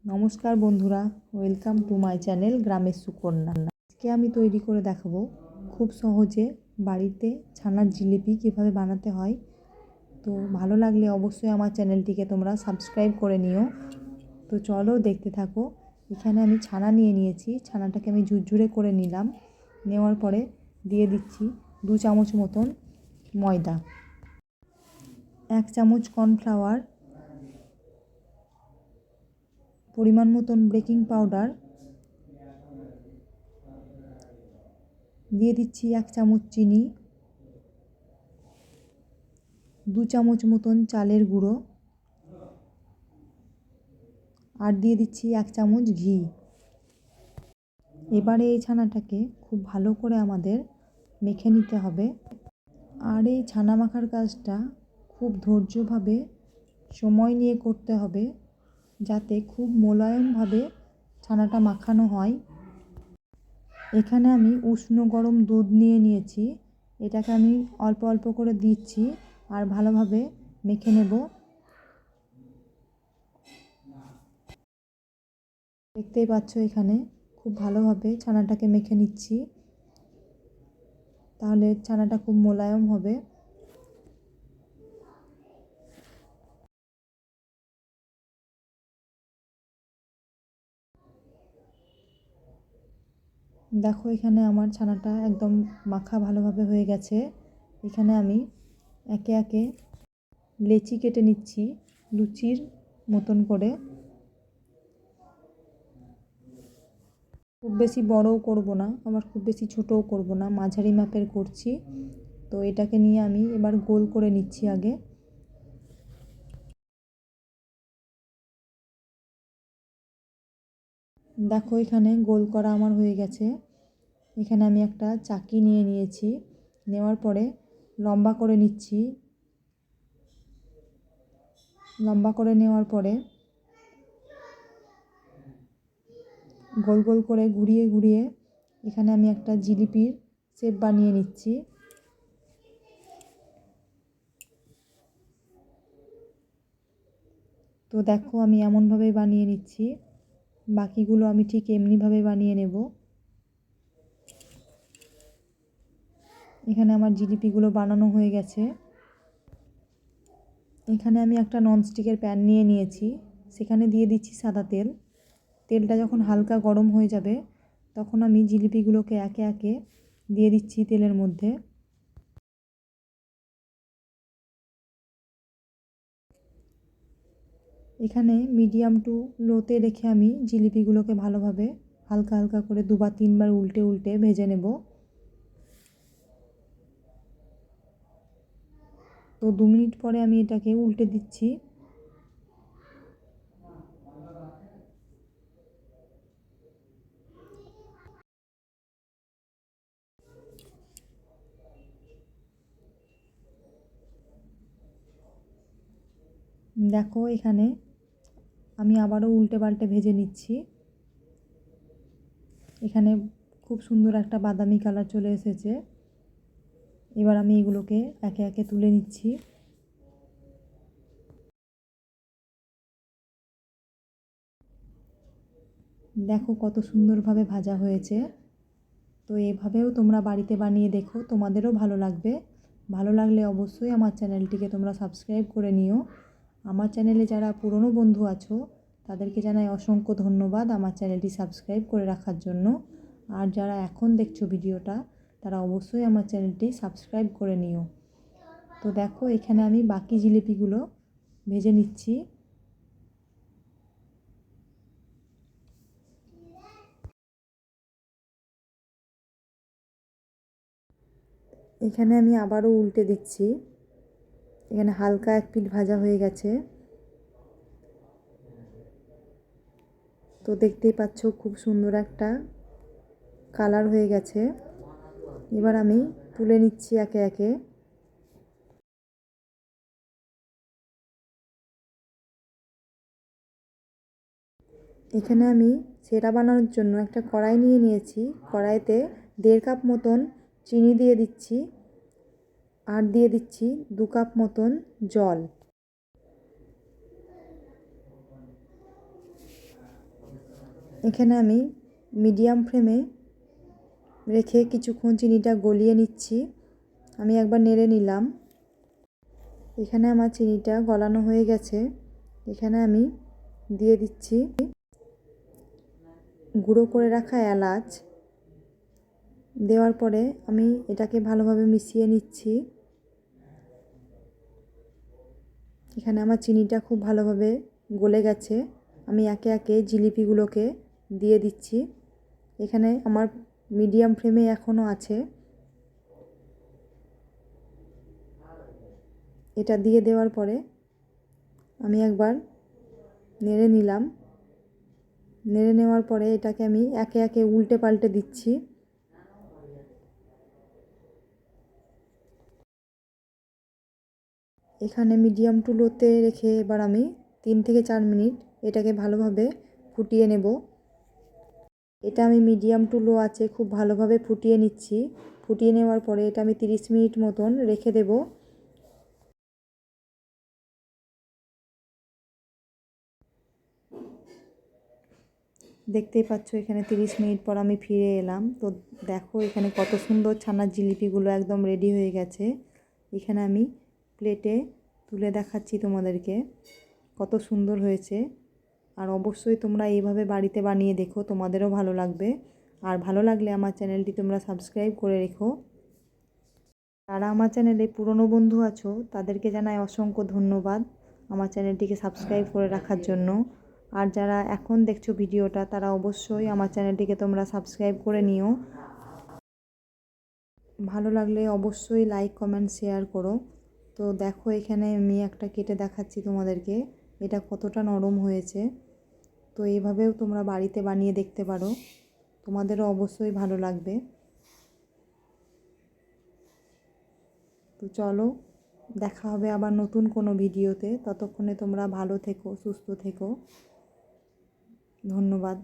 নমস্কার বন্ধুরা, welcome to my channel গ্রামের সুকন্যা। আজকে আমি তৈরি করে দেখাবো খুব সহজে বাড়িতে ছানার জিলিপি কিভাবে বানাতে হয়। তো ভালো লাগলে অবশ্যই আমার চ্যানেলটিকে তোমরা সাবস্ক্রাইব করে নিও। তো চলো দেখতে থাকো। এখানে আমি ছানা নিয়ে নিয়েছি, ছানাটাকে আমি ঝুরঝুরে করে নিলাম। নেওয়ার পরে দিয়ে দিচ্ছি 2 চামচ মতন ময়দা, 1 চামচ কর্নফ্লাওয়ার, পরিমাণ মতন বেকিং পাউডার, দিয়ে দিচ্ছি 1 চামচ চিনি, 2 চামচ মতন চালের গুঁড়ো, আর দিয়ে দিচ্ছি 1 চামচ ঘি। এবারে এই ছানাটাকে খুব ভালো করে আমাদের মেখে নিতে হবে। আর এই ছানা মাখার কাজটা খুব ধৈর্যভাবে সময় নিয়ে করতে হবে, যাতে খুব মোলায়েমভাবে ছানাটা মাখানো হয়। এখানে আমি উষ্ণ গরম দুধ নিয়ে নিয়েছি, এটাকে আমি অল্প অল্প করে দিচ্ছি আর ভালোভাবে মেখে নেব। দেখতেই পাচ্ছ এখানে খুব ভালোভাবে ছানাটাকে মেখে নিচ্ছি, তাহলে ছানাটা খুব মোলায়েম হবে। দেখো এখানে আমার ছানাটা একদম মাখা ভালোভাবে হয়ে গেছে। এখানে আমি একে একে লেচি কেটে নিচ্ছি লুচির মতন করে। খুব বেশি বড়ও করব না, আবার খুব বেশি ছোটও করব না, মাঝারি মাপের করছি। তো এটাকে নিয়ে আমি এবার গোল করে নিচ্ছি আগে। দেখো এখানে গোল করা আমার হয়ে গেছে। এখানে আমি একটা চাকি নিয়ে নিয়েছি, নেওয়ার পরে লম্বা করে নিচ্ছি। লম্বা করে নেওয়ার পরে গোল গোল করে ঘুরিয়ে ঘুরিয়ে এখানে আমি একটা জিলিপির শেপ বানিয়ে নিচ্ছি। তো দেখো আমি এমনভাবেই বানিয়ে নিচ্ছি, বাকিগুলো আমি ঠিক এমনিভাবে বানিয়ে নেব। এখানে আমার জিলিপিগুলো বানানো হয়ে গেছে। এখানে আমি একটা ননস্টিকের প্যান নিয়ে নিয়েছি, সেখানে দিয়ে দিচ্ছি সাদা তেল। তেলটা যখন হালকা গরম হয়ে যাবে তখন আমি জিলিপিগুলোকে একে একে দিয়ে দিচ্ছি তেলের মধ্যে। এখানে মিডিয়াম টু লোতে রেখে আমি জিলিপিগুলোকে ভালোভাবে হালকা হালকা করে 2 বা 3 বার উল্টে উল্টে ভেজে নেব। তো 2 মিনিট পরে আমি এটাকে উল্টে দিচ্ছি। দেখো এখানে আমি আবারও উল্টে পাল্টে ভেজে নিচ্ছি। এখানে খুব সুন্দর একটা বাদামি কালার চলে এসেছে। এবার আমি এগুলোকে একে একে তুলে নিচ্ছি। দেখো কত সুন্দরভাবে ভাজা হয়েছে। তো এভাবেও তোমরা বাড়িতে বানিয়ে দেখো, তোমাদেরও ভালো লাগবে। ভালো লাগলে অবশ্যই আমার চ্যানেলটিকে তোমরা সাবস্ক্রাইব করে নিও। আমার চ্যানেলে যারা পুরনো বন্ধু আছো তাদেরকে জানাই অসংখ্য ধন্যবাদ আমার চ্যানেলটি সাবস্ক্রাইব করে রাখার জন্য। আর যারা এখন দেখছো ভিডিওটা তারা অবশ্যই আমার চ্যানেলটি সাবস্ক্রাইব করে নিও। তো দেখো এখানে আমি বাকি জিলিপিগুলো ভেজে নিচ্ছি। এখানে আমি আবারও উল্টে দিচ্ছি। এখানে হালকা এক পিঠ ভাজা হয়ে গেছে। তো দেখতেই পাচ্ছ খুব সুন্দর একটা কালার হয়ে গেছে। এবার আমি তুলে নিচ্ছি একে একে। এখানে আমি সেরা বানানোর জন্য একটা কড়াই নিয়ে নিয়েছি, কড়াইতে 1.5 কাপ মতন চিনি দিয়ে দিচ্ছি, আর দিয়ে দিচ্ছি 2 কাপ মতন জল। এখানে আমি মিডিয়াম ফ্লেমে রেখে কিছুক্ষণ চিনিটা গলিয়ে নিচ্ছি। আমি একবার নেড়ে নিলাম। এখানে আমার চিনিটা গলানো হয়ে গেছে। এখানে আমি দিয়ে দিচ্ছি গুঁড়ো করে রাখা এলাচ। দেওয়ার পরে আমি এটাকে ভালোভাবে মিশিয়ে নিচ্ছি। এখানে আমার চিনিটা খুব ভালোভাবে গলে গেছে। আমি একে একে জিলিপিগুলোকে দিয়ে দিচ্ছি। এখানে আমার মিডিয়াম ফ্লেমে এখনও আছে। এটা দিয়ে দেওয়ার পরে আমি একবার নেড়ে নিলাম। নেড়ে নেওয়ার পরে এটাকে আমি একে একে উল্টে পাল্টে দিচ্ছি। এখানে মিডিয়াম টু লোতে রেখে এবার আমি 3 থেকে 4 মিনিট এটাকে ভালোভাবে ফুটিয়ে নেব। এটা আমি মিডিয়াম টু লো আছে খুব ভালোভাবে ফুটিয়ে নিচ্ছি। ফুটিয়ে নেওয়ার পরে এটা আমি 30 মিনিট মতন রেখে দেব। দেখতেই পাচ্ছ এখানে 30 মিনিট পর আমি ফিরে এলাম। তো দেখো এখানে কত সুন্দর ছানার জিলিপিগুলো একদম রেডি হয়ে গেছে। এখানে আমি প্লেটে তুলে দেখাচ্ছি তোমাদেরকে কত সুন্দর হয়েছে। আর অবশ্যই তোমরা এইভাবে বাড়িতে বানিয়ে দেখো, তোমাদেরও ভালো লাগবে। আর ভালো লাগলে আমার চ্যানেলটি তোমরা সাবস্ক্রাইব করে রেখো। যারা আমার চ্যানেলে পুরনো বন্ধু আছো তাদেরকে জানাই অসংখ্য ধন্যবাদ আমার চ্যানেলটিকে সাবস্ক্রাইব করে রাখার জন্য। আর যারা এখন দেখছো ভিডিওটা তারা অবশ্যই আমার চ্যানেলটিকে তোমরা সাবস্ক্রাইব করে নিও। ভালো লাগলে অবশ্যই লাইক কমেন্ট শেয়ার করো। তো দেখো এখানে আমি একটা কেটে দেখাচ্ছি তোমাদেরকে এটা কতটা নরম হয়েছে। তো এইভাবেও তোমরা বাড়িতে বানিয়ে দেখতে পারো, তোমাদেরও অবশ্যই ভালো লাগবে। তো চলো দেখা হবে আবার নতুন কোনো ভিডিওতে। ততক্ষণে তোমরা ভালো থেকো, সুস্থ থেকো। ধন্যবাদ।